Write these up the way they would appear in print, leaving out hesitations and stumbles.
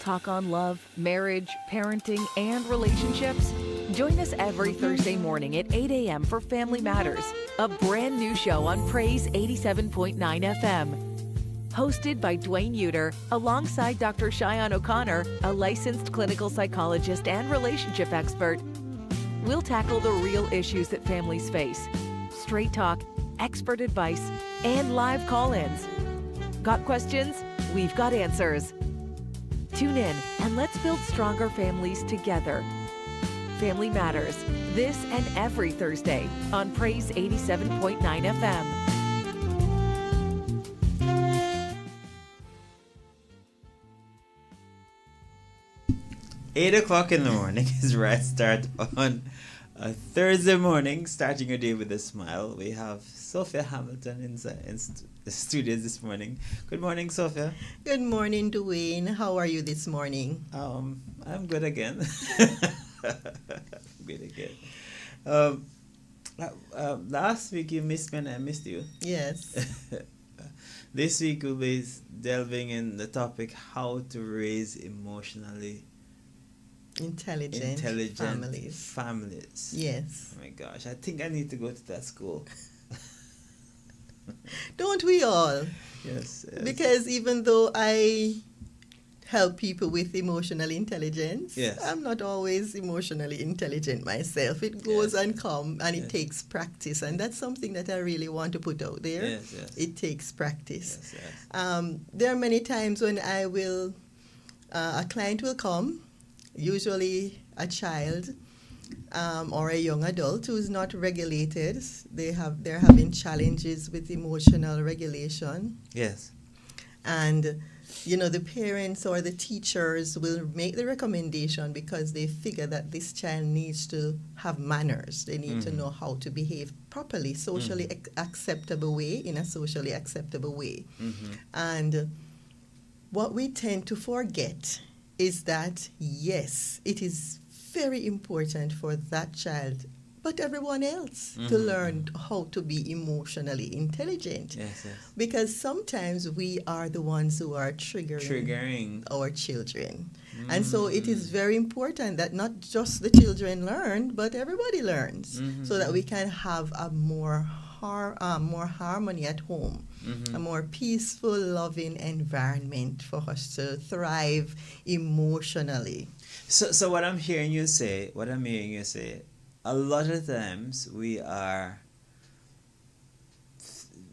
talk on love, marriage, parenting, and relationships? Join us every Thursday morning at 8 a.m. for Family Matters, a brand new show on Praise 87.9 FM. Hosted by Dwayne Uter, alongside Dr. Cheyenne O'Connor, a licensed clinical psychologist and relationship expert. We'll tackle the real issues that families face. Straight talk, expert advice, and live call-ins. Got questions? We've got answers. Tune in and let's build stronger families together. Family Matters, this and every Thursday on Praise 87.9 FM. 8 o'clock in the morning is right start on a Thursday morning, starting your day with a smile. We have Sophia Hamilton in the studios this morning. Good morning, Sophia. Good morning, Dwayne. How are you this morning? I'm good again. Good again. Last week you missed me and I missed you. Yes. This week we'll be delving in the topic how to raise emotionally Intelligent families. Yes. Oh my gosh, I think I need to go to that school. Don't we all? Yes. Because even though I help people with emotional intelligence, yes, I'm not always emotionally intelligent myself. It goes and comes, and it takes practice, and that's something that I really want to put out there. Yes. It takes practice. Yes. There are many times when a client will come, usually a child or a young adult who is not regulated. They're having challenges with emotional regulation. Yes. And the parents or the teachers will make the recommendation because they figure that this child needs to have manners. They need to know how to behave properly, socially acceptable way, in a socially acceptable way. And what we tend to forget is that, yes, it is very important for that child, but everyone else, to learn how to be emotionally intelligent. Yes. Because sometimes we are the ones who are triggering our children. And so it is very important that not just the children learn, but everybody learns, so that we can have a more harmony at home, a more peaceful, loving environment for us to thrive emotionally. So what I'm hearing you say, a lot of times we are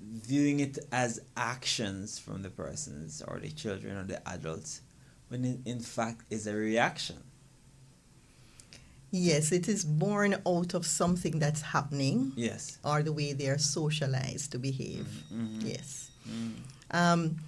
viewing it as actions from the persons or the children or the adults, when it in fact is a reaction. Yes, it is born out of something that's happening. Yes. Or the way they are socialized to behave. Yes.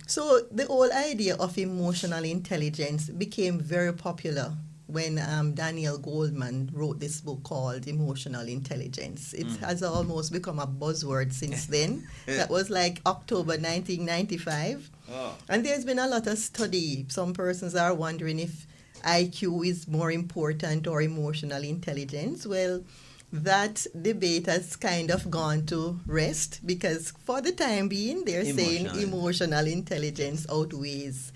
So the whole idea of emotional intelligence became very popular when Daniel Goleman wrote this book called Emotional Intelligence. It has almost become a buzzword since then. That was like October 1995. Oh. And there's been a lot of study. Some persons are wondering if IQ is more important or emotional intelligence. Well, that debate has kind of gone to rest because for the time being, they're saying emotional intelligence outweighs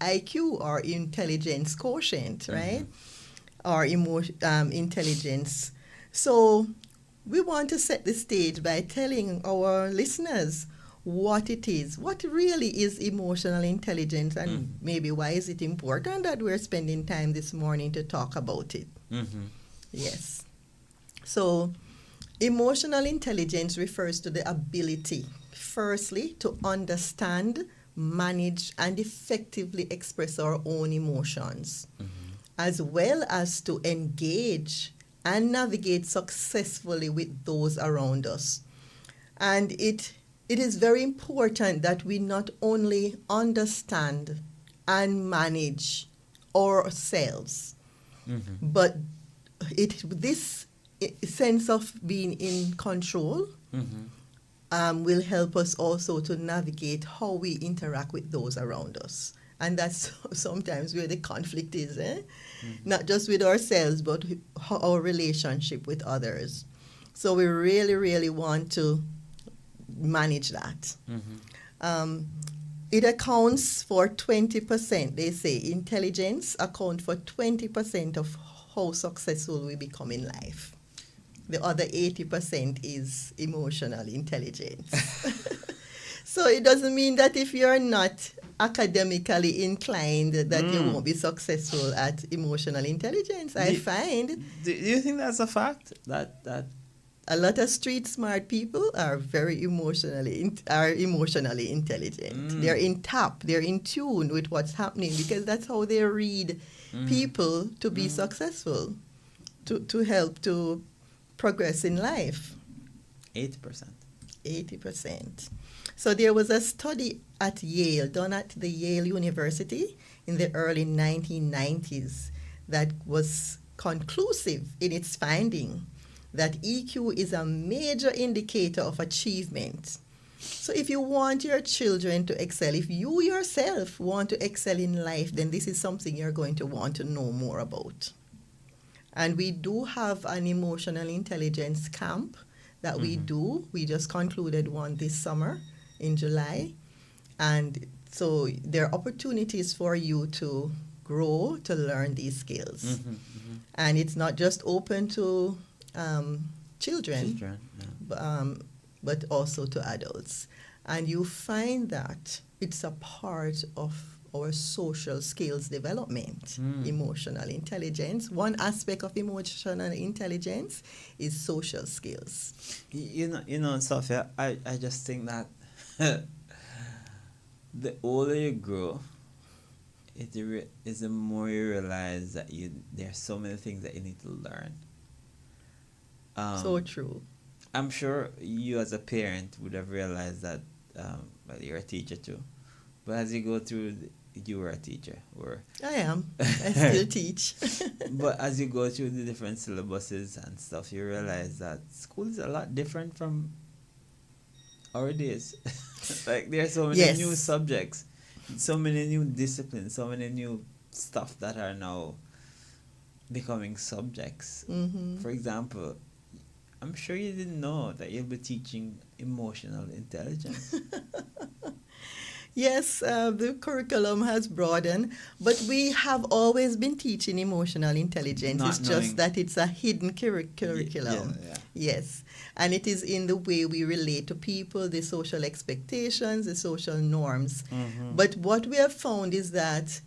IQ or intelligence quotient, right? Or intelligence. So we want to set the stage by telling our listeners what it is, what really is emotional intelligence, and maybe why is it important that we're spending time this morning to talk about it. Yes. So emotional intelligence refers to the ability, firstly, to understand, manage, and effectively express our own emotions, as well as to engage and navigate successfully with those around us. And it is very important that we not only understand and manage ourselves, but this sense of being in control will help us also to navigate how we interact with those around us. And that's sometimes where the conflict is, not just with ourselves, but our relationship with others. So we really, really want to manage that. it accounts for 20%. They say intelligence account for 20% of how successful we become in life. The other 80% is emotional intelligence. So it doesn't mean that if you're not academically inclined that you won't be successful at emotional intelligence. I find Do you think that's a fact? That a lot of street smart people are very emotionally intelligent. They're in tap, they're in tune with what's happening because that's how they read people to be successful, to help to progress in life. 80%. 80%. So there was a study at Yale, done at the Yale University in the early 1990s, that was conclusive in its finding that EQ is a major indicator of achievement. So if you want your children to excel, if you yourself want to excel in life, then this is something you're going to want to know more about. And we do have an emotional intelligence camp that we do. We just concluded one this summer in July. And so there are opportunities for you to grow, to learn these skills. And it's not just open to children, but also to adults. And you find that it's a part of our social skills development, emotional intelligence. One aspect of emotional intelligence is social skills. You know, Sophia, I just think that the older you grow, the more you realize that there are so many things that you need to learn. So true. I'm sure you as a parent would have realized that, well, you're a teacher too. But as you go through, you were a teacher, or I am. I still teach. But as you go through the different syllabuses and stuff, you realize that school is a lot different from our days. Like there are so many new subjects, so many new disciplines, so many new stuff that are now becoming subjects. For example, I'm sure you didn't know that you'll be teaching emotional intelligence. Yes, the curriculum has broadened, but we have always been teaching emotional intelligence. Not it's knowing. just that it's a hidden curriculum. Yeah. Yes, and it is in the way we relate to people, the social expectations, the social norms. But what we have found is that,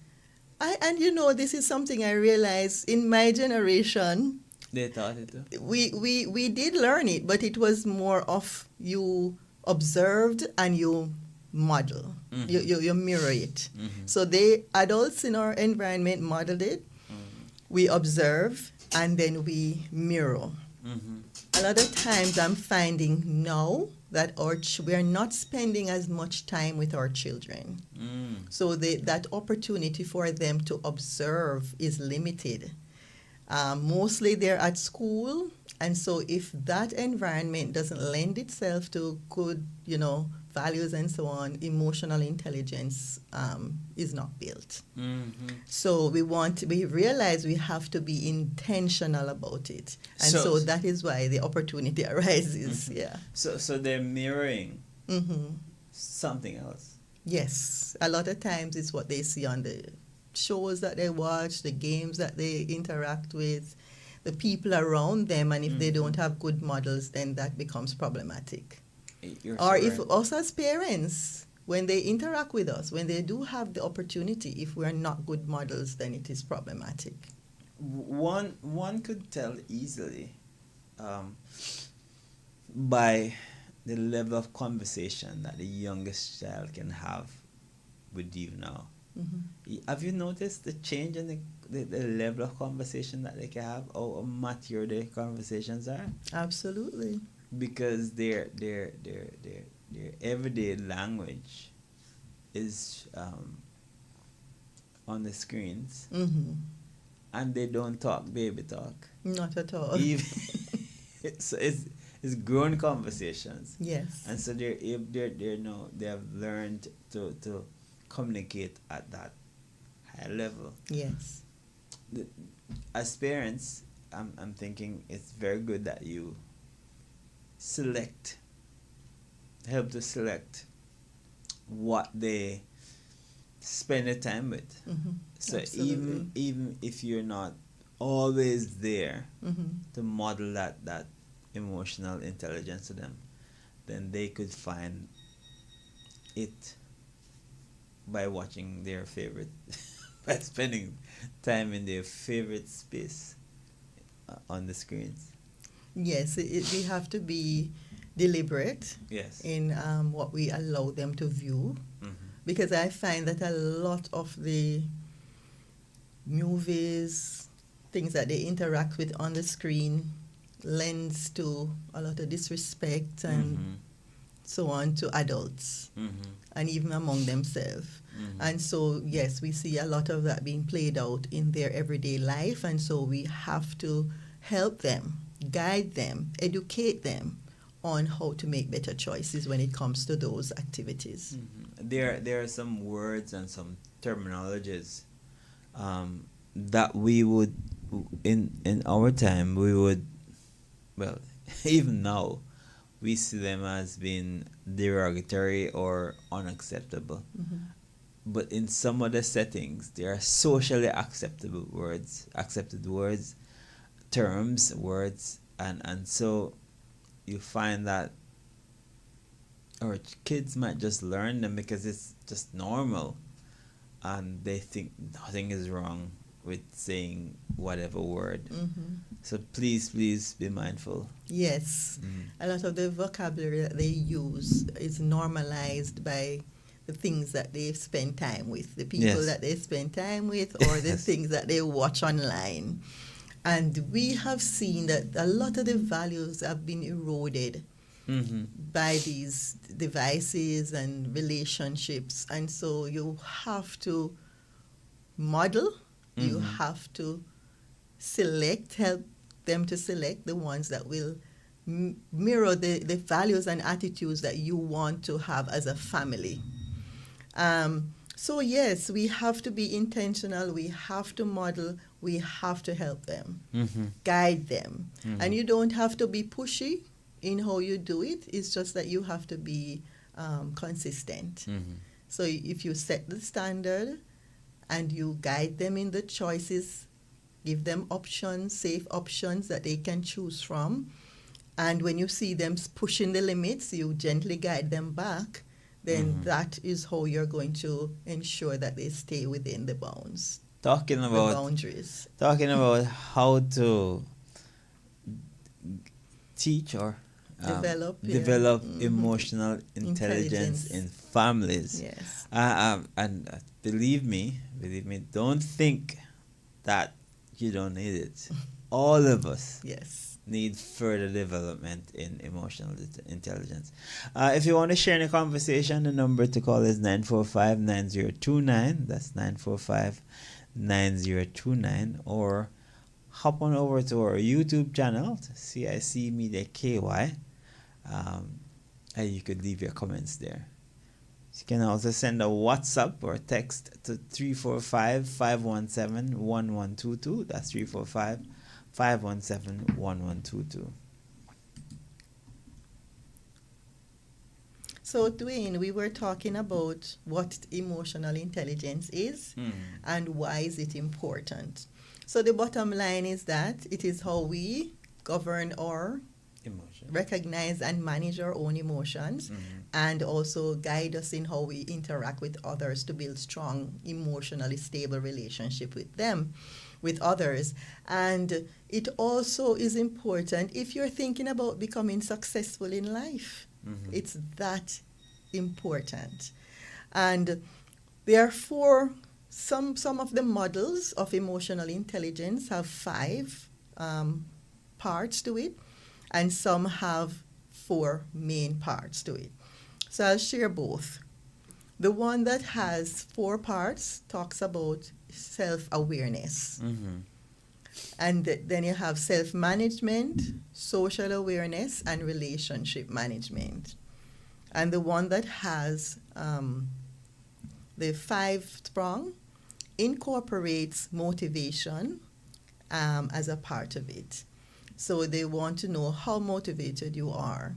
this is something I realized in my generation. They taught it too. We did learn it, but it was more of you observed and you model. You mirror it. So the adults in our environment modeled it. We observe and then we mirror. A lot of times I'm finding now that we are not spending as much time with our children. So that opportunity for them to observe is limited. Mostly they're at school, and so if that environment doesn't lend itself to good, values and so on, emotional intelligence is not built. So we realize we have to be intentional about it, and so that is why the opportunity arises. So they're mirroring something else. Yes, a lot of times it's what they see on the shows that they watch, the games that they interact with, the people around them, and if they don't have good models, then that becomes problematic. If us as parents, when they interact with us, when they do have the opportunity, if we are not good models, then it is problematic. One could tell easily by the level of conversation that the youngest child can have with you now. Have you noticed the change in the level of conversation that they can have, or how mature their conversations are? Absolutely. Because their everyday language is on the screens, and they don't talk baby talk. Not at all. So it's grown conversations. Yes. And so they have learned to communicate at that high level. Yes. As parents, I'm thinking it's very good that you help to select what they spend your time with. So Absolutely. even if you're not always there Mm-hmm. to model that emotional intelligence to them, then they could find it by watching their favorite, by spending time in their favorite space on the screens. Yes, we have to be deliberate Yes. in what we allow them to view, because I find that a lot of the movies, things that they interact with on the screen, lends to a lot of disrespect and so on to adults and even among themselves. And so, yes, we see a lot of that being played out in their everyday life, and so we have to help them, guide them, educate them on how to make better choices when it comes to those activities. There are some words and some terminologies that we would in our time we would, well, even now we see them as being derogatory or unacceptable. But in some other settings, there are socially acceptable words, accepted words, terms, words, and so you find that our kids might just learn them because it's just normal, and they think nothing is wrong with saying whatever word. So please be mindful. Yes, a lot of the vocabulary that they use is normalized by the things that they spend time with, the people Yes. that they spend time with, or the Yes. things that they watch online. And we have seen that a lot of the values have been eroded by these devices and relationships. And so you have to model, you have to help them to select the ones that will mirror the values and attitudes that you want to have as a family. So yes, we have to be intentional, we have to model, we have to help them, guide them. And you don't have to be pushy in how you do it, it's just that you have to be consistent. So if you set the standard and you guide them in the choices, give them options, safe options that they can choose from, and when you see them pushing the limits, you gently guide them back, then that is how you're going to ensure that they stay within the bounds, Talking the about boundaries. how to teach or Develop emotional intelligence in families. Yes. And believe me, don't think that you don't need it. All of us Yes. need further development in emotional intelligence. If you want to share in a conversation, the number to call is 945-9029. That's 945-9029. Or hop on over to our YouTube channel, CIC Media KY, and you could leave your comments there. You can also send a WhatsApp or text to 345-517-1122. That's 345-517-1122. So, Dwayne, we were talking about what emotional intelligence is and why is it important. So the bottom line is that it is how we govern our Emotion. recognize and manage our own emotions, and also guide us in how we interact with others to build strong, emotionally stable relationship with them, with others. And it also is important if you're thinking about becoming successful in life. It's that important. And therefore, some of the models of emotional intelligence have 5 parts to it, and some have 4 main parts to it. So I'll share both. The one that has 4 parts talks about self-awareness. And then you have self-management, social awareness, and relationship management. And the one that has the 5 prong incorporates motivation as a part of it. So they want to know how motivated you are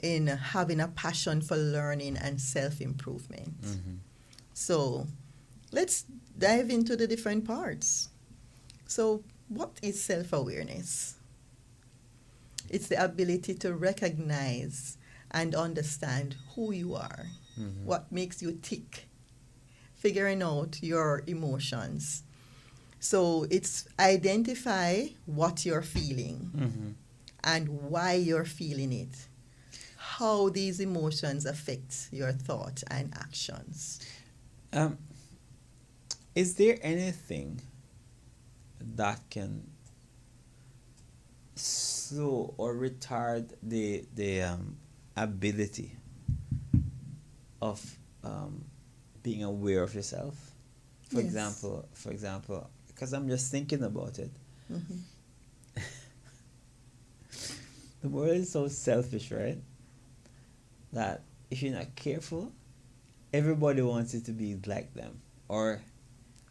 in having a passion for learning and self-improvement. So let's dive into the different parts. So what is self-awareness? It's the ability to recognize and understand who you are, what makes you tick, figuring out your emotions. So it's identify what you're feeling and why you're feeling it, how these emotions affect your thought and actions. Is there anything that can slow or retard the ability of being aware of yourself? For Yes. example, because I'm just thinking about it. The world is so selfish, right? That if you're not careful, everybody wants you to be like them, or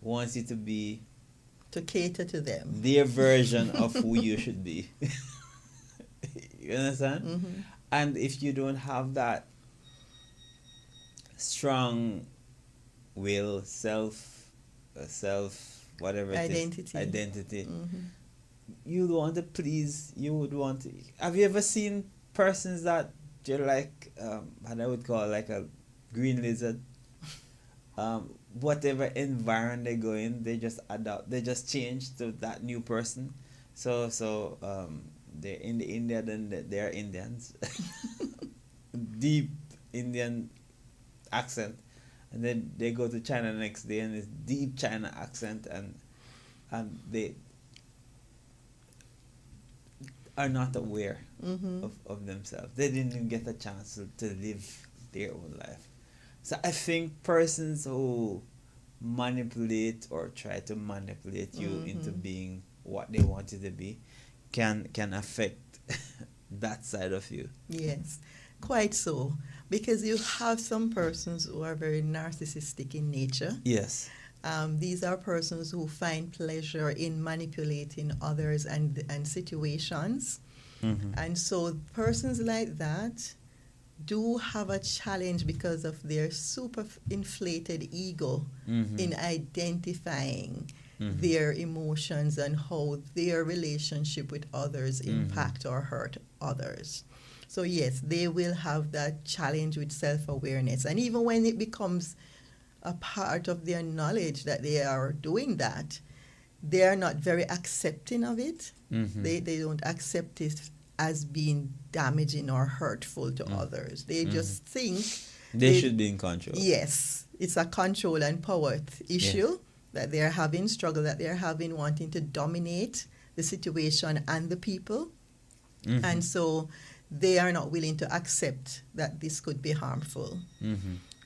wants you to be To cater to them. their version of who you should be. You understand? And if you don't have that strong will, whatever it is, identity, you would want to please. You would want to. Have you ever seen persons that they're like, what I would call like a green lizard? Whatever environment they go in, they just adapt. They just change to that new person. So they're in the India, then they're Indians. Deep Indian accent, and then they go to China the next day, and it's deep China accent, and they are not aware of themselves. They didn't even get a chance to live their own life. So I think persons who manipulate or try to manipulate you into being what they want you to be can affect that side of you. Yes, quite so. Because you have some persons who are very narcissistic in nature. Yes. These are persons who find pleasure in manipulating others and situations. And so persons like that do have a challenge because of their super inflated ego in identifying their emotions and how their relationship with others impact or hurt others. So yes, they will have that challenge with self-awareness. And even when it becomes a part of their knowledge that they are doing that, they are not very accepting of it. They don't accept it as being damaging or hurtful to others. They just think they should be in control. Yes, it's a control and power issue that they're having, struggle that they're having, wanting to dominate the situation and the people. And so they are not willing to accept that this could be harmful.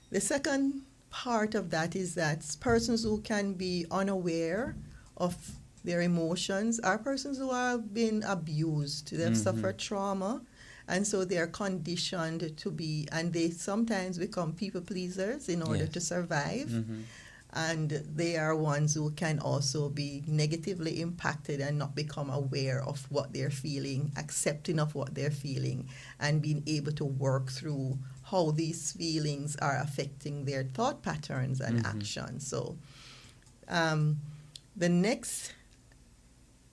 The second part of that is that persons who can be unaware of their emotions are persons who have been abused. They've suffered trauma, and so they are conditioned to be, and they sometimes become people pleasers in order to survive. And they are ones who can also be negatively impacted and not become aware of what they're feeling, accepting of what they're feeling, and being able to work through how these feelings are affecting their thought patterns and actions. So the next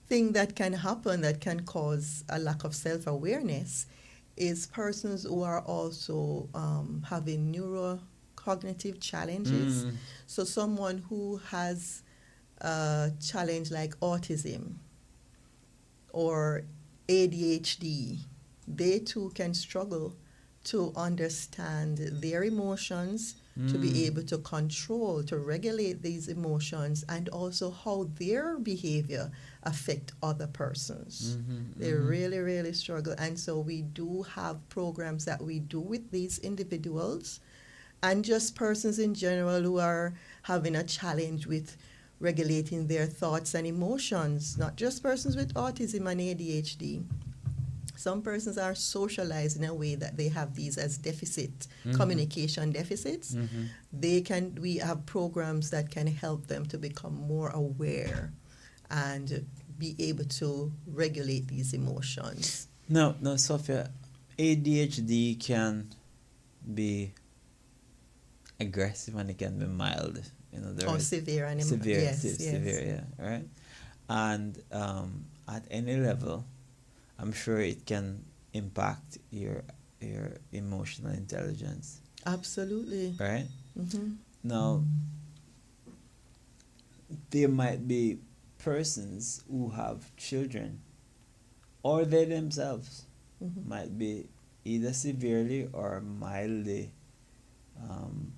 thing that can happen that can cause a lack of self-awareness is persons who are also having neurocognitive challenges. So someone who has a challenge like autism or ADHD, they too can struggle to understand their emotions, to be able to control, to regulate these emotions, and also how their behavior affect other persons. They really, really struggle. And so we do have programs that we do with these individuals and just persons in general who are having a challenge with regulating their thoughts and emotions, not just persons with autism and ADHD. Some persons are socialized in a way that they have these as communication deficits. We have programs that can help them to become more aware and be able to regulate these emotions. No, Sophia, ADHD can be aggressive and it can be mild. There Or is severe and severe, yeah, right. And at any level, I'm sure it can impact your emotional intelligence, Absolutely. right? Mm-hmm. Now, there might be persons who have children, or they themselves Mm-hmm. might be either severely or mildly. Um,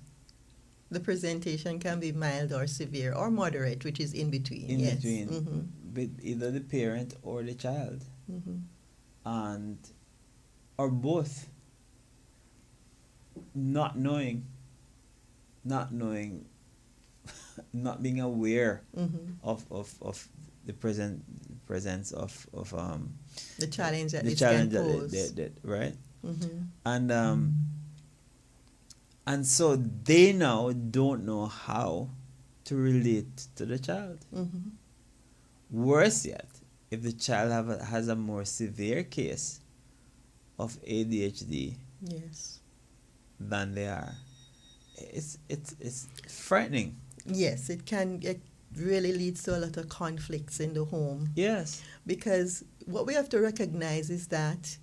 The presentation can be mild or severe or moderate, which is in between. in Yes. between Mm-hmm. with either the parent or the child, Mm-hmm. and or both, not knowing, not knowing, not being aware Mm-hmm. of the presence of The challenge that the this can challenge that pose. right. Mm-hmm. And so they now don't know how to relate to the child. Mm-hmm. Worse yet, if the child has a more severe case of ADHD Yes. than they are, it's frightening. Yes, it really leads to a lot of conflicts in the home, Yes. because what we have to recognize is that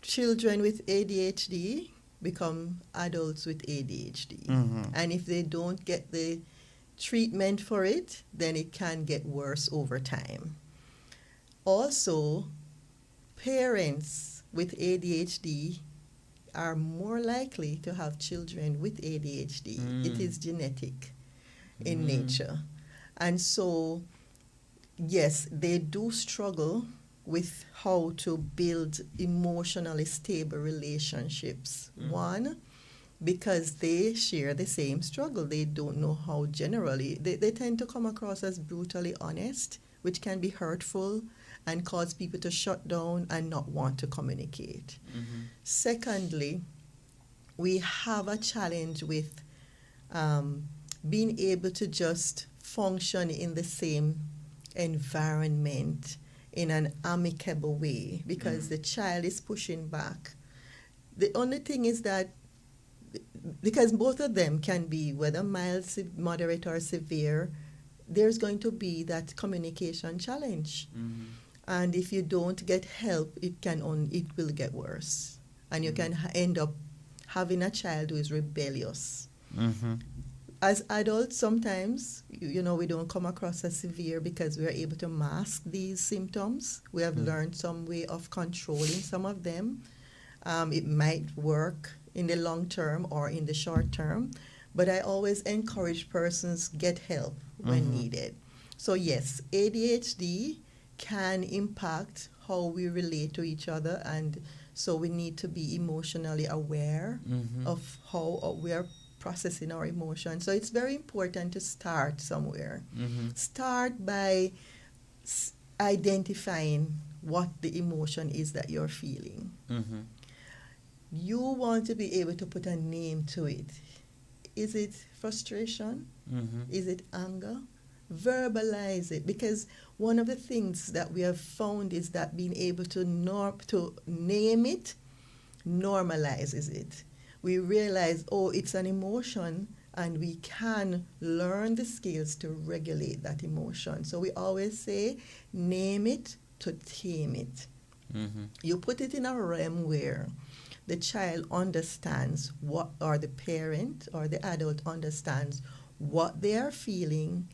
children with ADHD become adults with ADHD. Mm-hmm. And if they don't get the treatment for it, then it can get worse over time. Also, parents with ADHD are more likely to have children with ADHD. It is genetic in nature. And so, yes, they do struggle with how to build emotionally stable relationships. One, because they share the same struggle. They don't know how generally. They tend to come across as brutally honest, which can be hurtful and cause people to shut down and not want to communicate. Secondly, we have a challenge with being able to just function in the same environment in an amicable way, because the child is pushing back. The only thing is that because both of them can be whether mild, moderate, or severe, there's going to be that communication challenge. And if you don't get help, it will get worse, and you can end up having a child who is rebellious. As adults, sometimes, we don't come across as severe because we are able to mask these symptoms. We have learned some way of controlling some of them. It might work in the long term or in the short term, but I always encourage persons get help when needed. So yes, ADHD can impact how we relate to each other, and so we need to be emotionally aware of how we are processing our emotions. So it's very important to start somewhere. Start by identifying what the emotion is that you're feeling. You want to be able to put a name to it. Is it frustration? Is it anger? Verbalize it, because one of the things that we have found is that being able to name it normalizes it. We realize, it's an emotion, and we can learn the skills to regulate that emotion. So we always say, name it to tame it. You put it in a realm where the child understands or the parent or the adult understands what they are feeling,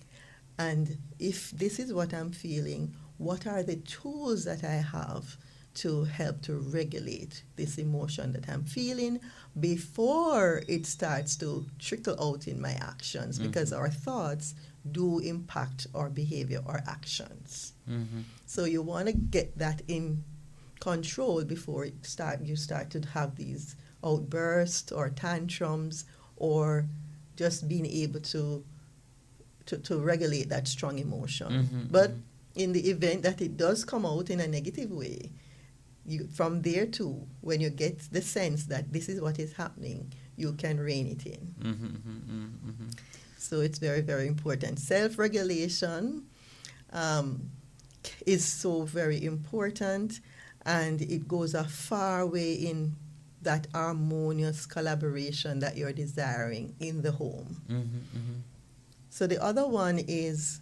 and if this is what I'm feeling, what are the tools that I have to help to regulate this emotion that I'm feeling before it starts to trickle out in my actions, because our thoughts do impact our behavior or actions. So you want to get that in control before you start to have these outbursts or tantrums, or just being able to regulate that strong emotion. But in the event that it does come out in a negative way, from there too, when you get the sense that this is what is happening, you can rein it in. So it's very, very important. Self-regulation is so very important, and it goes a far way in that harmonious collaboration that you're desiring in the home. So the other one is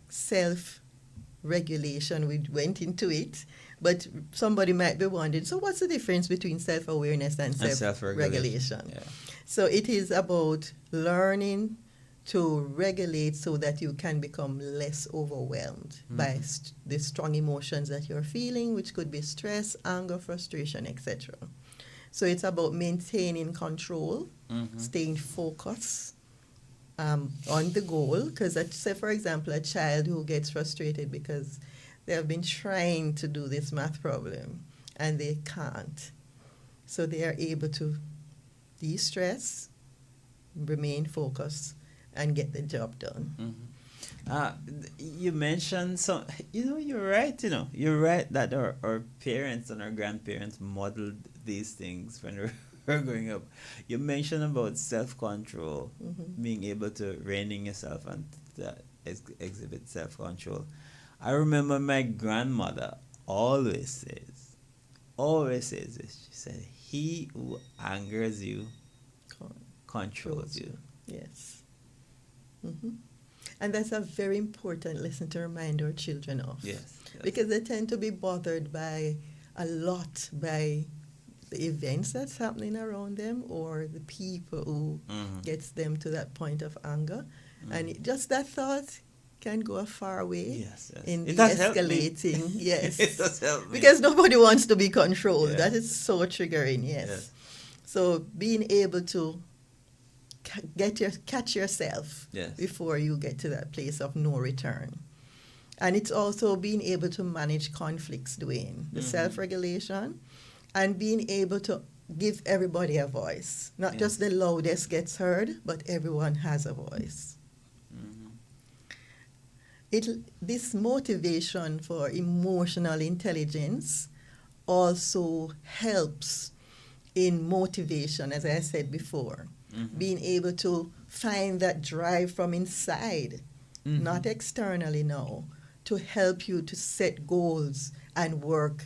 self-regulation. We went into it, but somebody might be wondering, so what's the difference between self-awareness and self-regulation? Yeah. So it is about learning to regulate so that you can become less overwhelmed by the strong emotions that you're feeling, which could be stress, anger, frustration, etc. So it's about maintaining control, staying focused on the goal. Because, say, for example, a child who gets frustrated because they have been trying to do this math problem and they can't. So they are able to de-stress, remain focused, and get the job done. You mentioned some, you're right, you're right that our parents and our grandparents modeled these things when we were growing up. You mentioned about self-control, being able to rein in yourself and exhibit self-control. I remember my grandmother always says this. She said, he who angers you controls you. Yes. And that's a very important lesson to remind our children of. Yes. Because they tend to be bothered by the events that's happening around them or the people who gets them to that point of anger. And just that thought can go a far way in de-escalating. Yes. It does help me. Because nobody wants to be controlled. Yeah. That is so triggering, yes. So being able to catch yourself before you get to that place of no return. And it's also being able to manage conflicts, Dwayne, the self-regulation, and being able to give everybody a voice. Not just the loudest gets heard, but everyone has a voice. This motivation for emotional intelligence also helps in motivation, as I said before. Being able to find that drive from inside, not externally now, to help you to set goals and work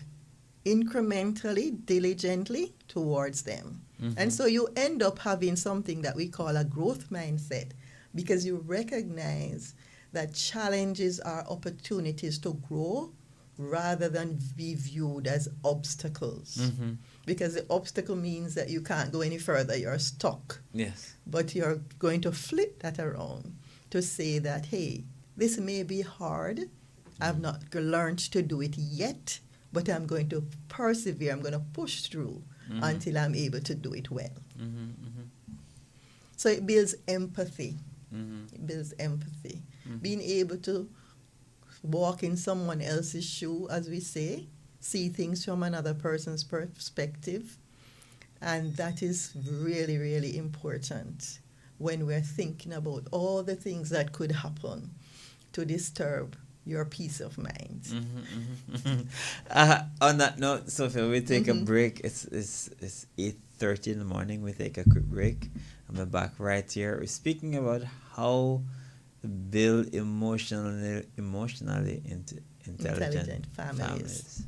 incrementally, diligently towards them. And so you end up having something that we call a growth mindset, because you recognize that challenges are opportunities to grow rather than be viewed as obstacles. Because the obstacle means that you can't go any further, you're stuck. Yes. But you're going to flip that around to say that, hey, this may be hard. I've not learned to do it yet, but I'm going to persevere. I'm going to push through until I'm able to do it well. So it builds empathy. It builds empathy. Being able to walk in someone else's shoe, as we say, see things from another person's perspective. And that is really, really important when we're thinking about all the things that could happen to disturb your peace of mind. On that note, Sophia, we take a break. It's 8:30 in the morning. We take a quick break. And we're back right here. We're speaking about how to build emotionally intelligent families.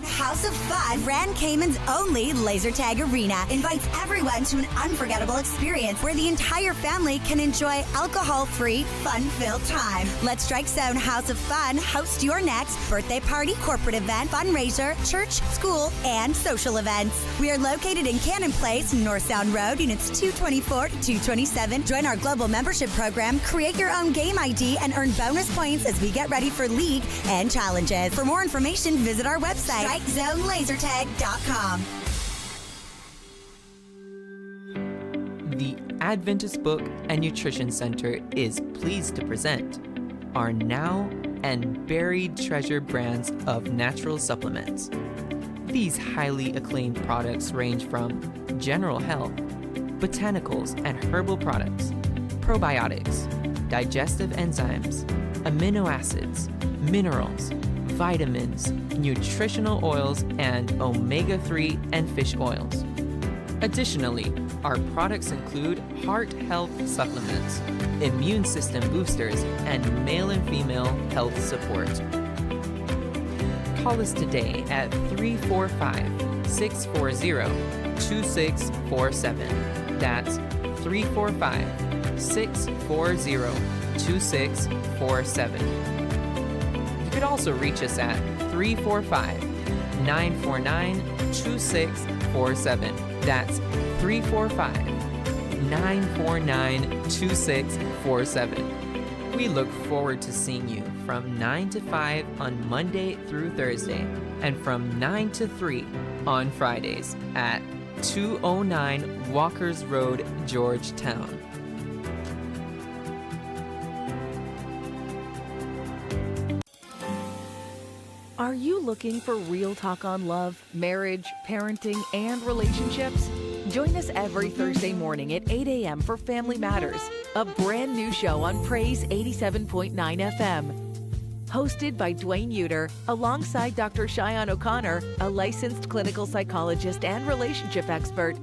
House of Fun, Grand Cayman's only laser tag arena, invites everyone to an unforgettable experience where the entire family can enjoy alcohol-free, fun-filled time. Let Strike Zone House of Fun host your next birthday party, corporate event, fundraiser, church, school, and social events. We are located in Cannon Place, North Sound Road, units 224 to 227. Join our global membership program, create your own game ID, and earn bonus points as we get ready for league and challenges. For more information, visit our website, StrikeZoneLaserTag.com. The Adventist Book and Nutrition Center is pleased to present our now and buried treasure brands of natural supplements. These highly acclaimed products range from general health, botanicals and herbal products, probiotics, digestive enzymes, amino acids, minerals, vitamins, nutritional oils, and omega-3 and fish oils. Additionally, our products include heart health supplements, immune system boosters, and male and female health support. Call us today at 345-640-2647. That's 345-640-2647. You could also reach us at 345-949-2647. That's 345-949-2647. We look forward to seeing you from 9 to 5 on Monday through Thursday and from 9 to 3 on Fridays at 209 Walkers Road, Georgetown. Are you looking for real talk on love, marriage, parenting, and relationships? Join us every Thursday morning at 8 a.m. for Family Matters, a brand new show on Praise 87.9 FM. Hosted by Dwayne Uter, alongside Dr. Cheyenne O'Connor, a licensed clinical psychologist and relationship expert.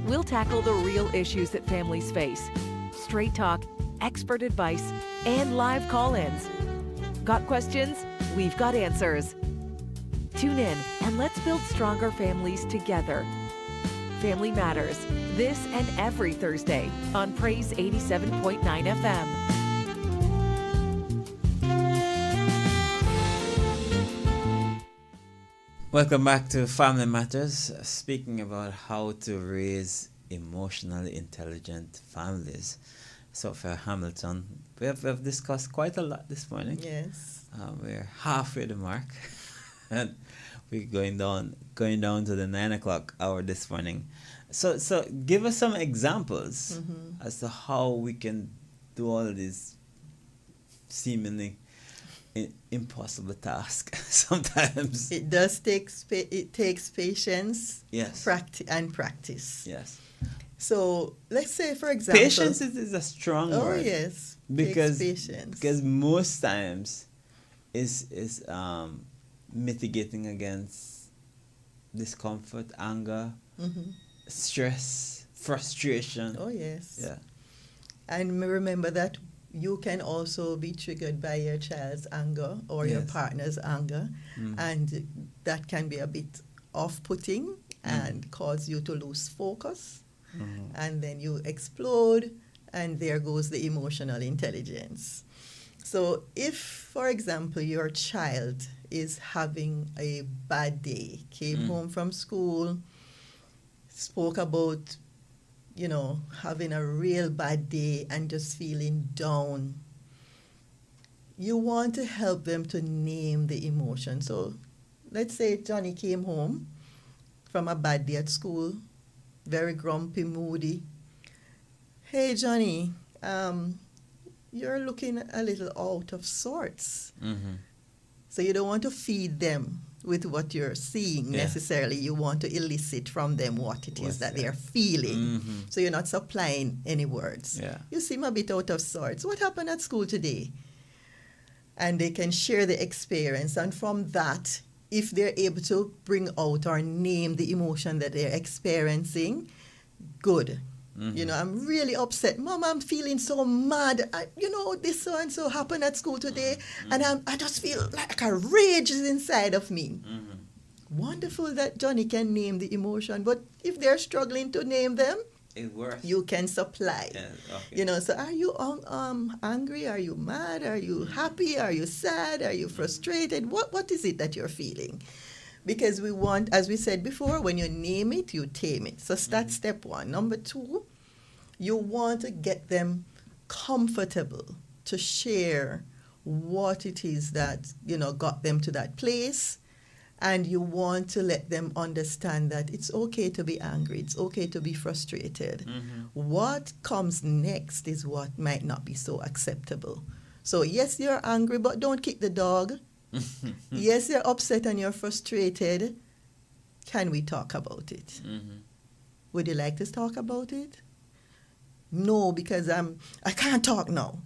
We'll tackle the real issues that families face. Straight talk, expert advice, and live call-ins. Got questions? We've got answers. Tune in and let's build stronger families together. Family Matters, this and every Thursday on Praise 87.9 FM. Welcome back to Family Matters, speaking about how to raise emotionally intelligent families. Sophia Hamilton, we have discussed quite a lot this morning. Yes. We're halfway the mark, and we're going down to the 9 o'clock hour this morning. So give us some examples as to how we can do all of these seemingly impossible tasks. Sometimes it does it takes patience. Yes. Practice. Yes. So let's say, for example, patience is a strong word. Oh yes, because patience. Because most times is mitigating against discomfort, anger, stress, frustration. Oh yes. Yeah. And remember that you can also be triggered by your child's anger or your partner's anger, and that can be a bit off-putting and cause you to lose focus, and then you explode, and there goes the emotional intelligence. So if, for example, your child is having a bad day, came home from school, spoke about having a real bad day and just feeling down, you want to help them to name the emotion. So let's say Johnny came home from a bad day at school, very grumpy, moody. Hey, Johnny, you're looking a little out of sorts. So you don't want to feed them with what you're seeing necessarily. You want to elicit from them what it is that they're feeling. So you're not supplying any words. You seem a bit out of sorts. What happened at school today? And they can share the experience. And from that, if they're able to bring out or name the emotion that they're experiencing, good. I'm really upset. Mom, I'm feeling so mad. This so-and-so happened at school today, and I just feel like a rage is inside of me. Wonderful that Johnny can name the emotion, but if they're struggling to name them, it works. You can supply. So are you angry? Are you mad? Are you happy? Are you sad? Are you frustrated? What is it that you're feeling? Because we want, as we said before, when you name it, you tame it. So that's step one. Number two, you want to get them comfortable to share what it is that, got them to that place. And you want to let them understand that it's okay to be angry. It's okay to be frustrated. What comes next is what might not be so acceptable. So yes, you're angry, but don't kick the dog. Yes, you're upset and you're frustrated. Can we talk about it? Would you like to talk about it? No, because I can't talk now.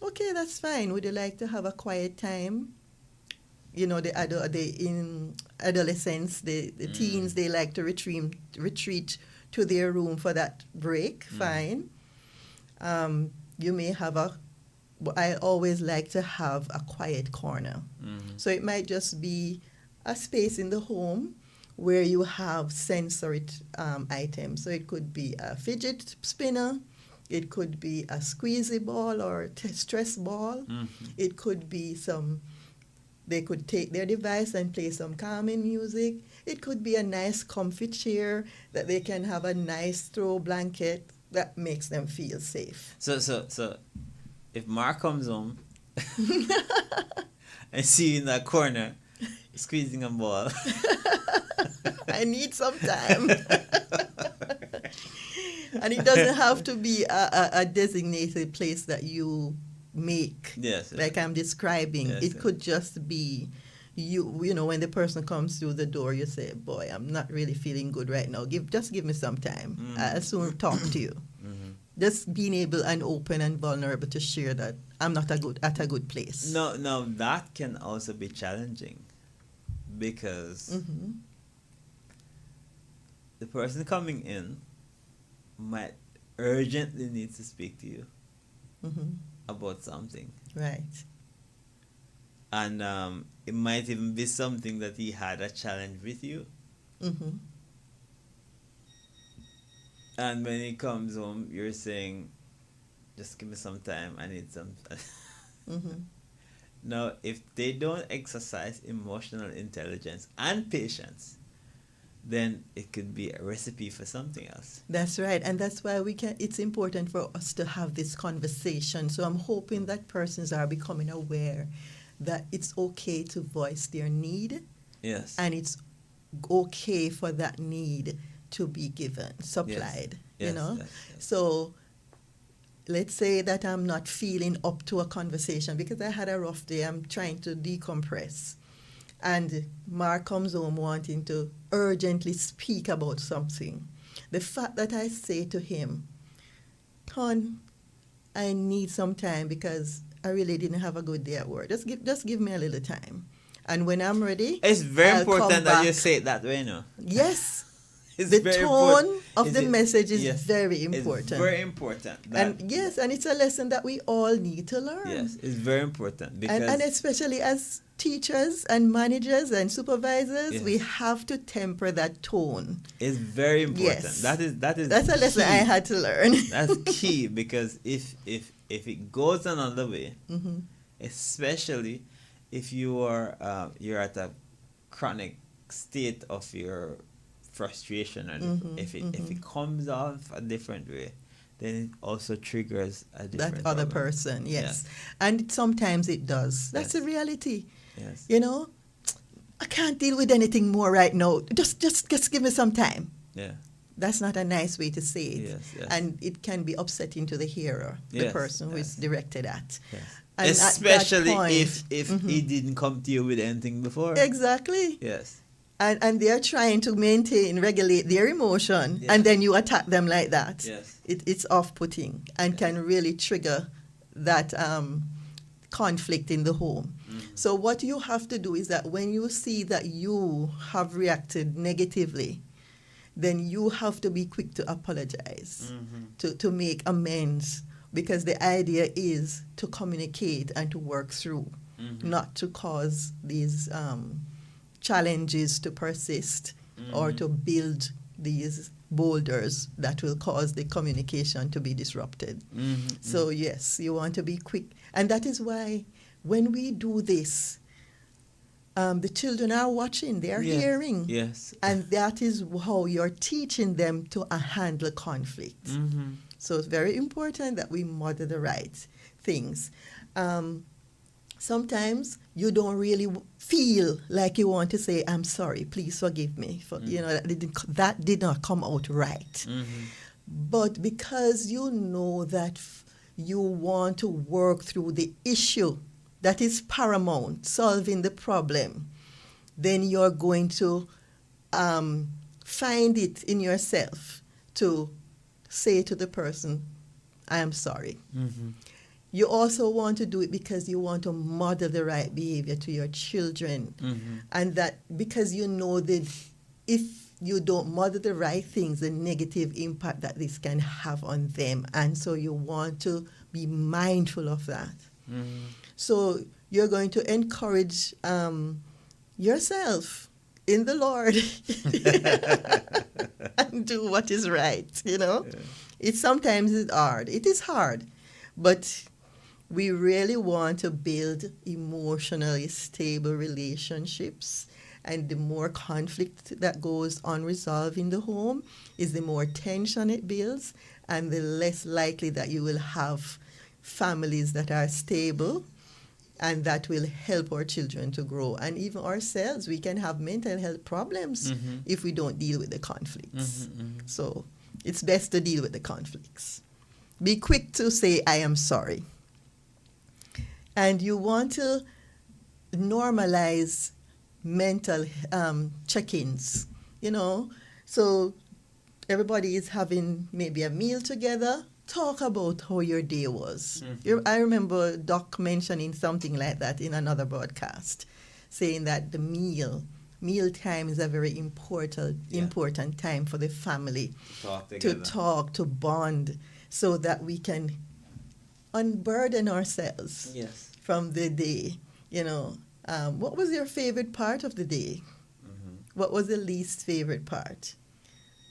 Okay, that's fine. Would you like to have a quiet time? In adolescence, the teens, they like to retreat to their room for that break. Fine. You may have I always like to have a quiet corner. So it might just be a space in the home where you have sensory items. So it could be a fidget spinner, it could be a squeezy ball or stress ball. It could be they could take their device and play some calming music. It could be a nice comfy chair that they can have a nice throw blanket that makes them feel safe. So if Mark comes home and see you in that corner squeezing a ball, I need some time. And it doesn't have to be a designated place that you make. Yes. Like I'm describing. Yes, it could just be you know, when the person comes through the door, you say, boy, I'm not really feeling good right now. Just give me some time. I'll soon talk to you. Just being able and open and vulnerable to share that I'm not at a good place. No, that can also be challenging because the person coming in might urgently need to speak to you about something. Right. And it might even be something that he had a challenge with you. And when he comes home, you're saying, just give me some time, I need some. Now, if they don't exercise emotional intelligence and patience, then it could be a recipe for something else. That's right. And that's why it's important for us to have this conversation. So I'm hoping that persons are becoming aware that it's okay to voice their need. Yes. And it's okay for that need to be supplied, Yes. you know? Yes. So let's say that I'm not feeling up to a conversation because I had a rough day. I'm trying to decompress. And Mark comes home wanting to urgently speak about something. The fact that I say to him, Con, I need some time because I really didn't have a good day at work. Just give me a little time. And when I'm ready, It's very I'll important come that you back. say it that way, no? Yes. It's The very tone important. of the message is Yes, very important. It's very important. And it's a lesson that we all need to learn. Yes, it's very important because And especially as teachers and managers and supervisors, Yes. we have to temper that tone. it's very important. Yes. That's a lesson key. I had to learn. That's key because if it goes another way, especially if you're at a chronic state of your frustration, and if it comes off a different way, then it also triggers a different That other problem. person, yes. Yeah. And sometimes it does. That's Yes. the reality. Yes. You know, I can't deal with anything more right now. Just give me some time. Yeah. That's not a nice way to say it. Yes. And it can be upsetting to the hearer, the Yes, person who yes. is directed at. Yes. And at that Especially point- if he didn't come to you with anything before. Exactly. Yes. And they're trying to regulate their emotion, Yeah. and then you attack them like that. Yes. It's off-putting and can really trigger that conflict in the home. So what you have to do is that when you see that you have reacted negatively, then you have to be quick to apologize, to make amends, because the idea is to communicate and to work through, not to cause these challenges to persist or to build these boulders that will cause the communication to be disrupted. So yes, you want to be quick. And that is why when we do this, the children are watching, they are hearing. Yes. And that is how you're teaching them to handle conflict. So it's very important that we model the right things. Sometimes you don't really feel like you want to say, I'm sorry, please forgive me. That did not come out right. But because you know that you want to work through the issue that is paramount, solving the problem, then you're going to find it in yourself to say to the person, I am sorry. You also want to do it because you want to model the right behavior to your children. And that because you know that if you don't model the right things, the negative impact that this can have on them. And so you want to be mindful of that. So you're going to encourage yourself in the Lord and do what is right, Yeah. Sometimes it's hard. It is hard, but we really want to build emotionally stable relationships. And the more conflict that goes unresolved in the home is the more tension it builds, and the less likely that you will have families that are stable, and that will help our children to grow. And even ourselves, we can have mental health problems if we don't deal with the conflicts. So it's best to deal with the conflicts. Be quick to say, I am sorry. And you want to normalize mental check-ins, So everybody is having maybe a meal together. Talk about how your day was. I remember Doc mentioning something like that in another broadcast, saying that the meal time is a very important time for the family to talk, to bond, so that we can unburden ourselves from the day. What was your favorite part of the day? What was the least favorite part?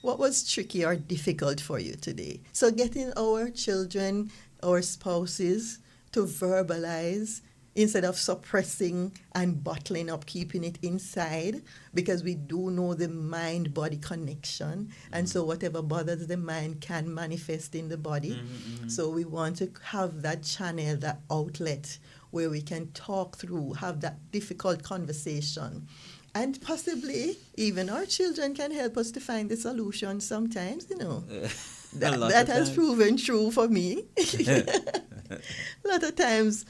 What was tricky or difficult for you today? So getting our children, our spouses to verbalize instead of suppressing and bottling up, keeping it inside, because we do know the mind-body connection. And so whatever bothers the mind can manifest in the body. So we want to have that channel, that outlet where we can talk through, have that difficult conversation. And possibly even our children can help us to find the solution sometimes, That has proven true for me. A lot of times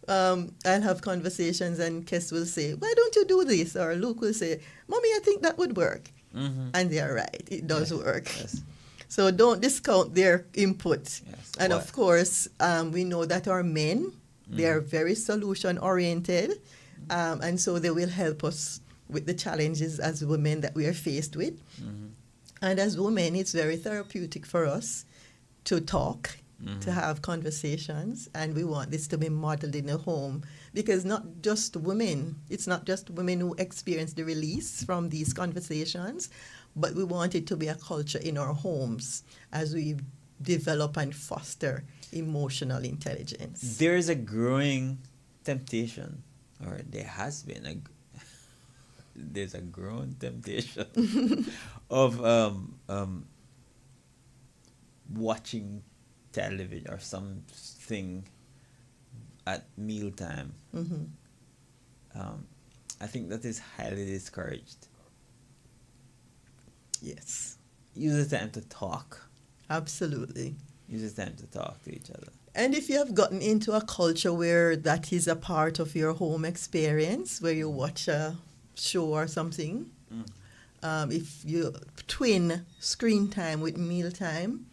I'll have conversations and Kes will say, why don't you do this? Or Luke will say, Mommy, I think that would work. And they're right. It does work. Yes. So don't discount their input. Yes. And of course, we know that our men, they are very solution-oriented. And so they will help us with the challenges as women that we are faced with. And as women, it's very therapeutic for us to talk, to have conversations, and we want this to be modeled in the home, because it's not just women who experience the release from these conversations, but we want it to be a culture in our homes as we develop and foster emotional intelligence. There is a growing temptation, or there has been there's a growing temptation of watching television or something at mealtime. I think that is highly discouraged. Yes. Use the time to talk. Absolutely. Use the time to talk to each other. And if you have gotten into a culture where that is a part of your home experience, where you watch a show or something, if you twin screen time with meal time,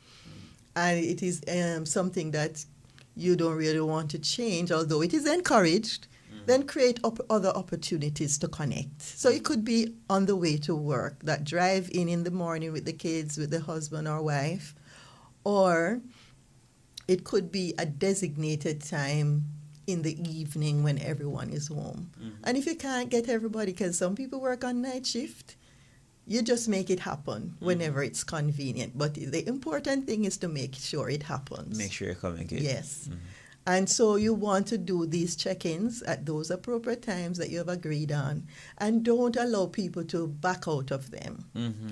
and it is something that you don't really want to change, although it is encouraged, then create other opportunities to connect. So it could be on the way to work, that drive in the morning with the kids, with the husband or wife, or it could be a designated time in the evening when everyone is home. And if you can't get everybody, because some people work on night shift, you just make it happen whenever it's convenient. But the important thing is to make sure it happens. Make sure you communicate. Yes. And so you want to do these check-ins at those appropriate times that you have agreed on. And don't allow people to back out of them.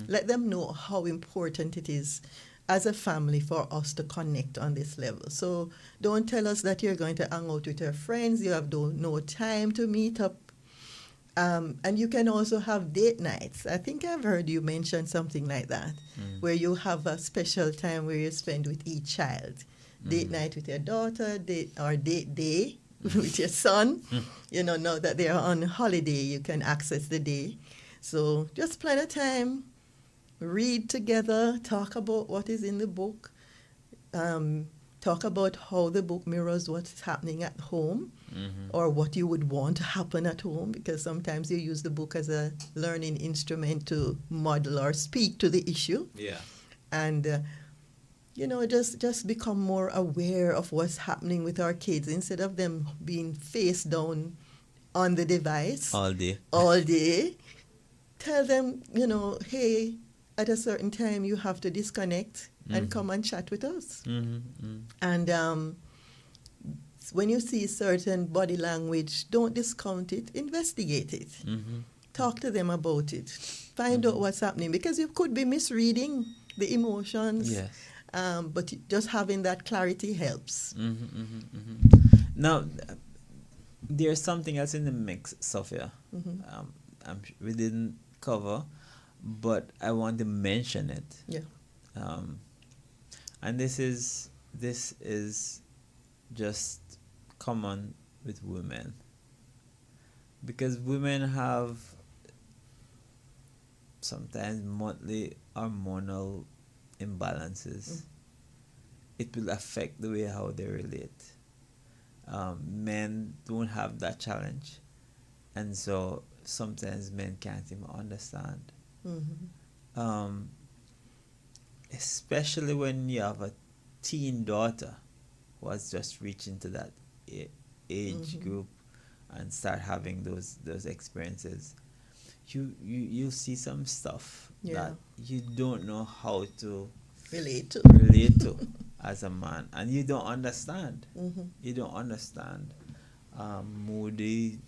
Let them know how important it is as a family for us to connect on this level. So don't tell us that you're going to hang out with your friends. You have no time to meet up. And you can also have date nights. I think I've heard you mention something like that, where you have a special time where you spend with each child. Date night with your daughter, date day with your son. Now that they're on holiday, you can access the day. So just plan a time, read together, talk about what is in the book, talk about how the book mirrors what's happening at home, or what you would want to happen at home, because sometimes you use the book as a learning instrument to model or speak to the issue. Yeah. And, just become more aware of what's happening with our kids instead of them being face down on the device all day. all day. Tell them, hey, at a certain time you have to disconnect and come and chat with us. And when you see certain body language, don't discount it, investigate it. Talk to them about it. Find out what's happening, because you could be misreading the emotions. Yes. But just having that clarity helps. Now, there's something else in the mix, Sophia. We didn't cover, but I want to mention it. Yeah. And this is just common with women, because women have sometimes monthly hormonal imbalances. It will affect the way how they relate. Men don't have that challenge, and so sometimes men can't even understand. Especially when you have a teen daughter who has just reached into that age group and start having those experiences. You see some stuff that you don't know how to relate to as a man, and you don't understand. You don't understand. Moody,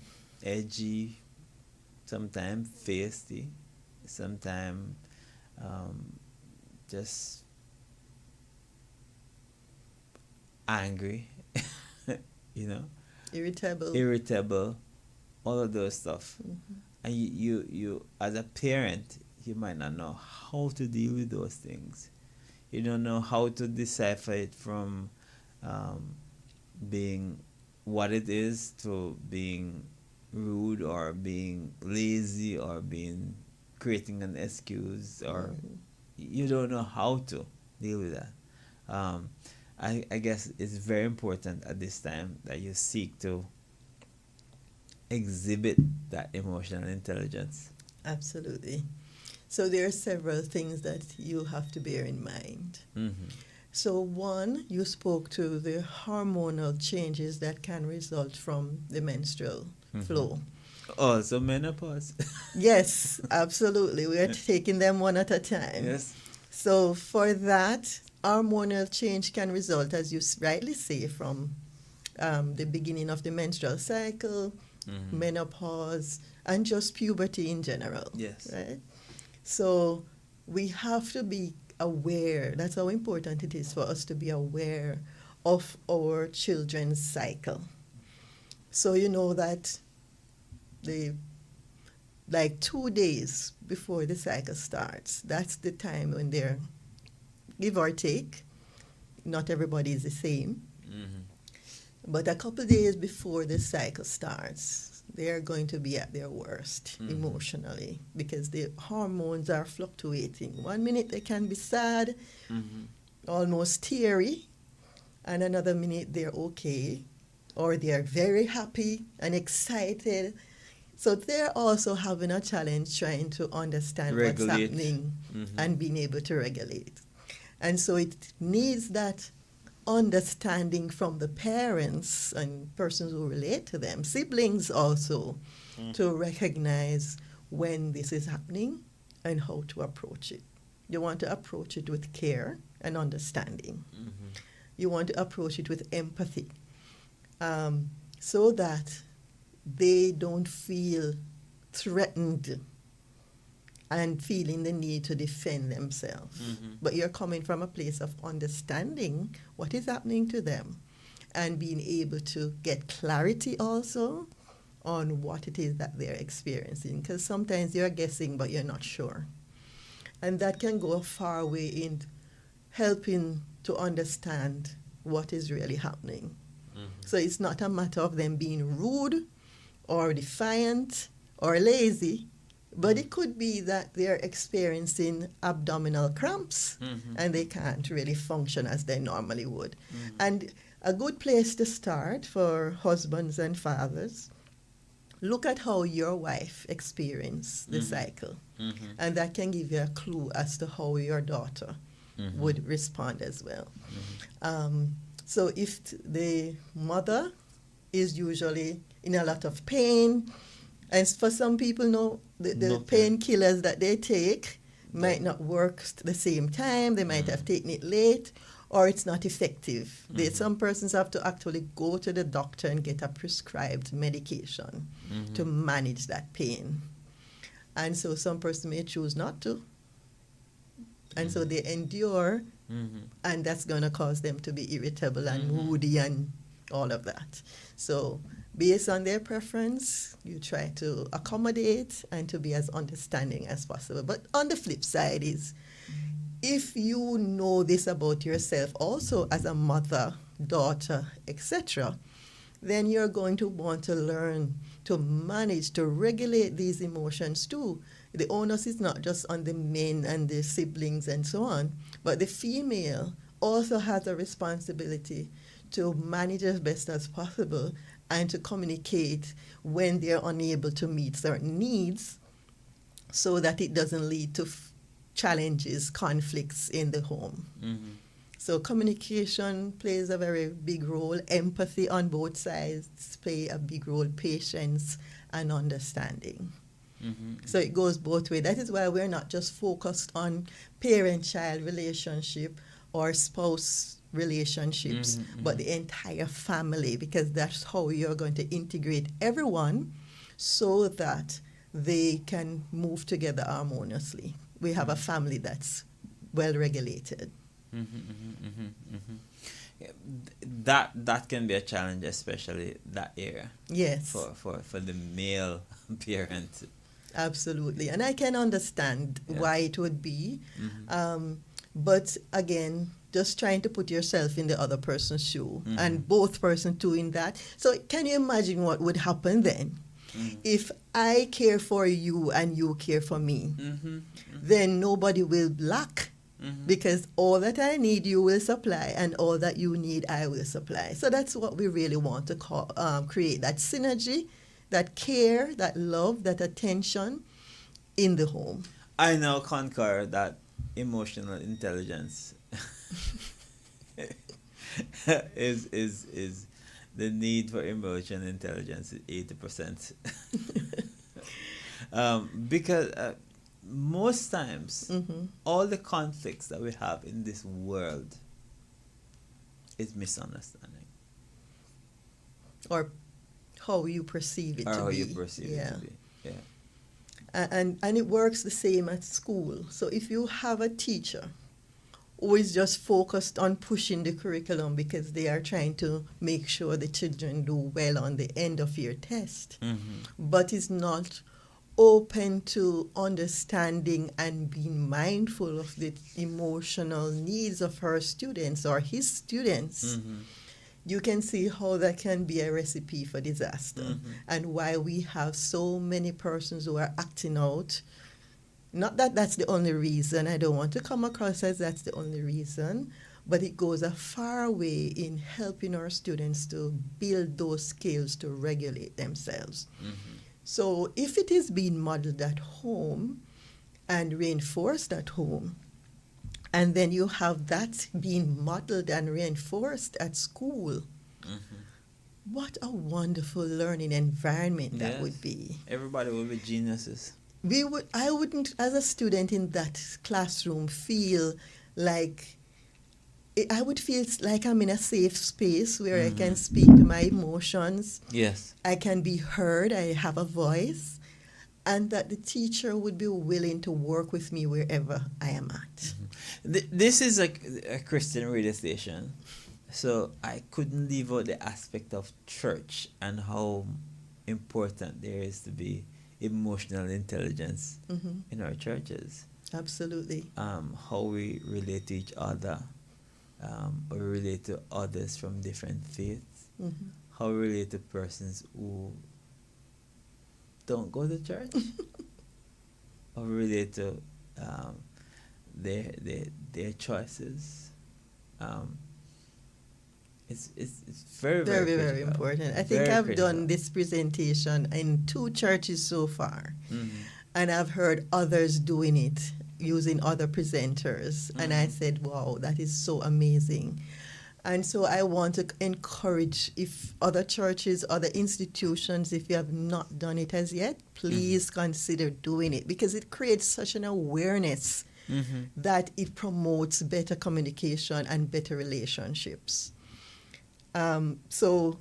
edgy, sometimes feisty, sometimes just angry, irritable, all of those stuff. And you as a parent, you might not know how to deal with those things. You don't know how to decipher it from being what it is to being rude or being lazy or creating an excuse, or you don't know how to deal with that. I guess it's very important at this time that you seek to exhibit that emotional intelligence. Absolutely. So there are several things that you have to bear in mind. So one, you spoke to the hormonal changes that can result from the menstrual flow. Oh, so menopause. Yes, absolutely. We are taking them one at a time. Yes. So for that, hormonal change can result, as you rightly say, from the beginning of the menstrual cycle, menopause, and just puberty in general. Yes. Right? So we have to be aware. That's how important it is for us to be aware of our children's cycle. So you know that like 2 days before the cycle starts, that's the time when they're, give or take, not everybody is the same, but a couple days before the cycle starts, they're going to be at their worst emotionally, because the hormones are fluctuating. 1 minute they can be sad, almost teary, and another minute they're okay, or they're very happy and excited. So they're also having a challenge trying to understand what's happening and being able to regulate. And so it needs that understanding from the parents and persons who relate to them, siblings also, to recognize when this is happening and how to approach it. You want to approach it with care and understanding. You want to approach it with empathy, so that they don't feel threatened and feeling the need to defend themselves. But you're coming from a place of understanding what is happening to them and being able to get clarity also on what it is that they're experiencing. Because sometimes you're guessing, but you're not sure. And that can go a far way in helping to understand what is really happening. So it's not a matter of them being rude or defiant or lazy, but it could be that they're experiencing abdominal cramps and they can't really function as they normally would. And a good place to start for husbands and fathers, look at how your wife experienced the cycle. And that can give you a clue as to how your daughter would respond as well. So if the mother is usually in a lot of pain. And for some people, no, the painkillers that they take might not work the same time. They might have taken it late, or it's not effective. Some persons have to actually go to the doctor and get a prescribed medication to manage that pain. And so some person may choose not to. And so they endure, and that's going to cause them to be irritable and moody and all of that. So based on their preference, you try to accommodate and to be as understanding as possible. But on the flip side is, if you know this about yourself also as a mother, daughter, etc., then you're going to want to learn to manage, to regulate these emotions too. The onus is not just on the men and the siblings and so on, but the female also has a responsibility to manage as best as possible and to communicate when they're unable to meet certain needs so that it doesn't lead to challenges, conflicts in the home. So communication plays a very big role. Empathy on both sides play a big role. Patience and understanding. So it goes both ways. That is why we're not just focused on parent-child relationship or spouse relationships, but the entire family, because that's how you're going to integrate everyone so that they can move together harmoniously. We have a family that's well regulated. That can be a challenge, especially that area. Yes. For the male parent. Absolutely. And I can understand why it would be. But again, just trying to put yourself in the other person's shoe and both person too in that. So can you imagine what would happen then? If I care for you and you care for me, then nobody will lack because all that I need you will supply and all that you need I will supply. So that's what we really want to create, that synergy, that care, that love, that attention in the home. I now concur that emotional intelligence is the need for emotional intelligence is 80%. Because most times all the conflicts that we have in this world is misunderstanding. Or how you perceive it to be. Or how you perceive it to be. Yeah. And it works the same at school. So if you have a teacher who is just focused on pushing the curriculum because they are trying to make sure the children do well on the end of year test, but is not open to understanding and being mindful of the emotional needs of her students or his students, you can see how that can be a recipe for disaster and why we have so many persons who are acting out. Not that that's the only reason. I don't want to come across as that's the only reason, but it goes a far way in helping our students to build those skills to regulate themselves. So if it is being modeled at home and reinforced at home, and then you have that being modeled and reinforced at school, what a wonderful learning environment that would be. Everybody will be geniuses. I wouldn't, as a student in that classroom, feel like, I would feel like I'm in a safe space where I can speak to my emotions. Yes. I can be heard, I have a voice, and that the teacher would be willing to work with me wherever I am at. This is a Christian radio station, so I couldn't leave out the aspect of church and how important there is to be emotional intelligence in our churches. Absolutely. How we relate to each other, or relate to others from different faiths, how we relate to persons who don't go to church, how we relate to their choices. It's very, very, very, very important. I think I've done this presentation in 2 churches so far, and I've heard others doing it using other presenters, and I said, wow, that is so amazing. And so I want to encourage, if other churches, other institutions, if you have not done it as yet, please consider doing it, because it creates such an awareness that it promotes better communication and better relationships. So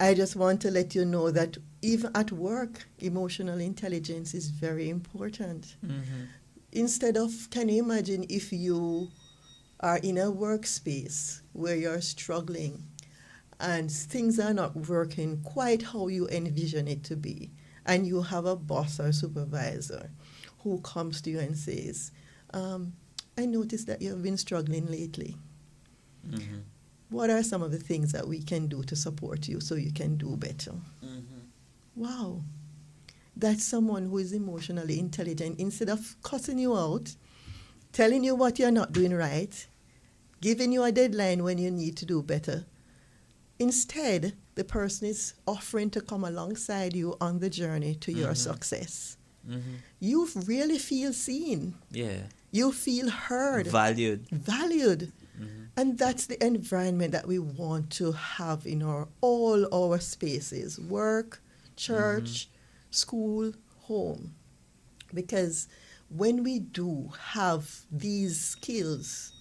I just want to let you know that even at work, emotional intelligence is very important. Instead of, can you imagine if you are in a workspace where you're struggling and things are not working quite how you envision it to be, and you have a boss or supervisor who comes to you and says, I noticed that you've been struggling lately. What are some of the things that we can do to support you so you can do better? Wow. That's someone who is emotionally intelligent. Instead of cussing you out, telling you what you're not doing right, giving you a deadline when you need to do better, instead, the person is offering to come alongside you on the journey to your success. You really feel seen. Yeah. You feel heard. Valued. And that's the environment that we want to have in all our spaces: work, church, school, home. Because when we do have these skills,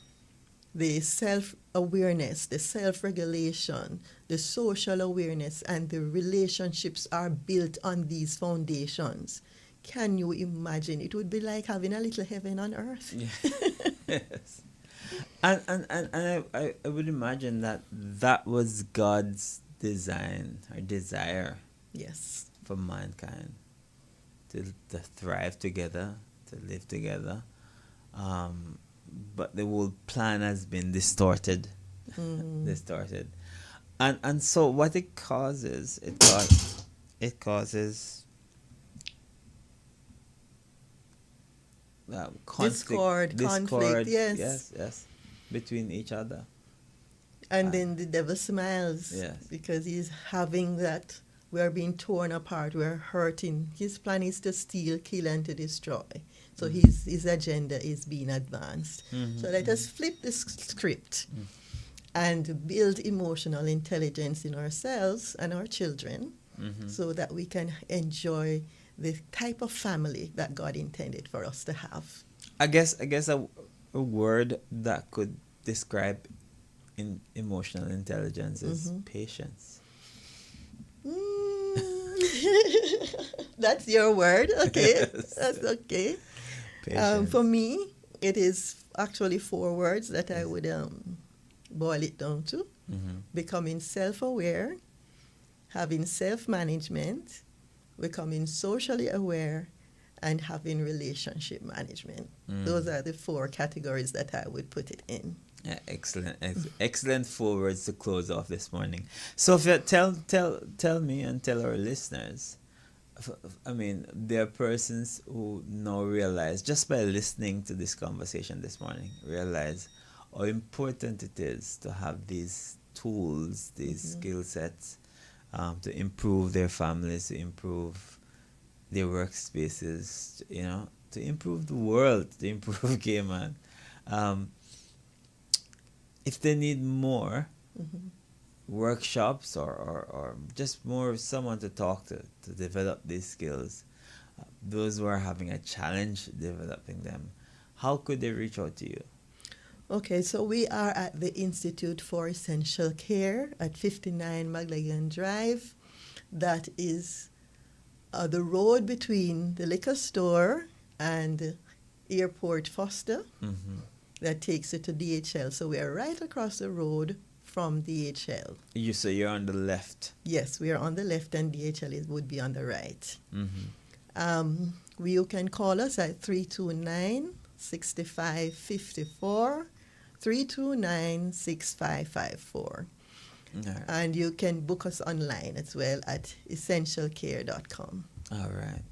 the self-awareness, the self-regulation, the social awareness, and the relationships are built on these foundations, can you imagine? It would be like having a little heaven on earth. Yes. And I would imagine that was God's design or desire. Yes. For mankind to thrive together, to live together. But the whole plan has been distorted. And so what it causes, conflict, conflict, yes. yes, between each other. And then the devil smiles, yes, because he's having that, we are being torn apart, we're hurting. His plan is to steal, kill, and to destroy. So his agenda is being advanced. So let us flip this script and build emotional intelligence in ourselves and our children, so that we can enjoy the type of family that God intended for us to have. I guess a word that could describe emotional intelligence is patience. That's your word. Okay. Yes. That's okay. Patience. For me, it is actually 4 words that I would boil it down to. Becoming self-aware, having self-management, becoming socially aware, and having relationship management. Those are the 4 categories that I would put it in. Yeah, excellent. Excellent 4 words to close off this morning. Sophia, tell me and tell our listeners, I mean, there are persons who now realize, just by listening to this conversation this morning, realize how important it is to have these tools, these skill sets, to improve their families, to improve their workspaces, to improve the world, to improve Cayman. If they need more workshops or just more someone to talk to develop these skills, those who are having a challenge developing them, how could they reach out to you? Okay, so we are at the Institute for Essential Care at 59 Maglagan Drive. That is the road between the liquor store and Airport Foster. That takes you to DHL. So we are right across the road from DHL. So you're on the left. Yes, we are on the left, and DHL would be on the right. You can call us at 329-6554, 329-6554. Right. And you can book us online as well at essentialcare.com. All right.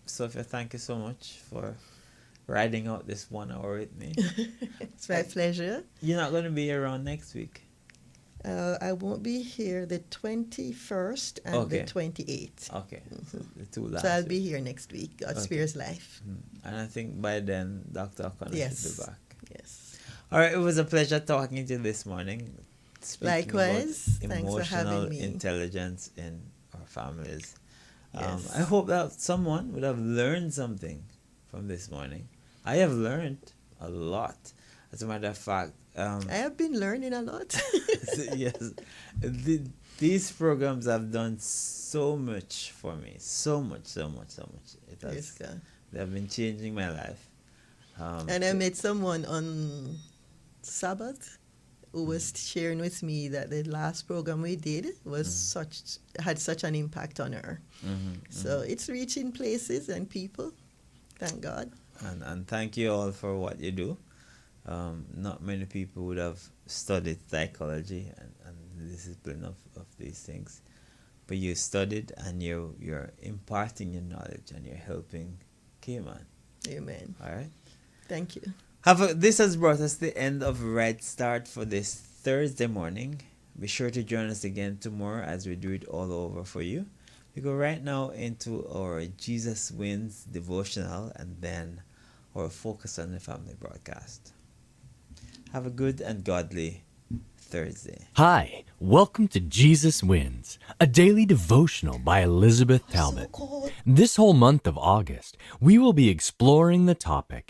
Sophia, thank you so much for riding out this 1 hour with me. It's my pleasure. You're not going to be around next week? I won't be here the 21st and the 28th. Okay. So the 2 last So I'll week. be here next week. God spares life. And I think by then, Dr. O'Connor should be back. Yes. All right. It was a pleasure talking to you this morning. speaking Likewise. about Thanks for having emotional me. intelligence in our families. Yes. I hope that someone would have learned something from this morning. I have learned a lot. As a matter of fact, I have been learning a lot. yes, these programs have done so much for me. So much. It has, Yes, God. they have been changing my life. And I met someone on Sabbath who was sharing with me that the last program we did was had such an impact on her. So it's reaching places and people. Thank God. And thank you all for what you do. Not many people would have studied psychology and the discipline of these things, but you studied and you're imparting your knowledge and you're helping Cayman. Amen. All right. Thank you. This has brought us to the end of Red Start for this Thursday morning. Be sure to join us again tomorrow as we do it all over for you. We go right now into our Jesus Wins devotional and then our Focus on the Family broadcast. Have a good and godly Thursday. Hi, welcome to Jesus Wins, a daily devotional by Elizabeth Talbot. This whole month of August, we will be exploring the topic,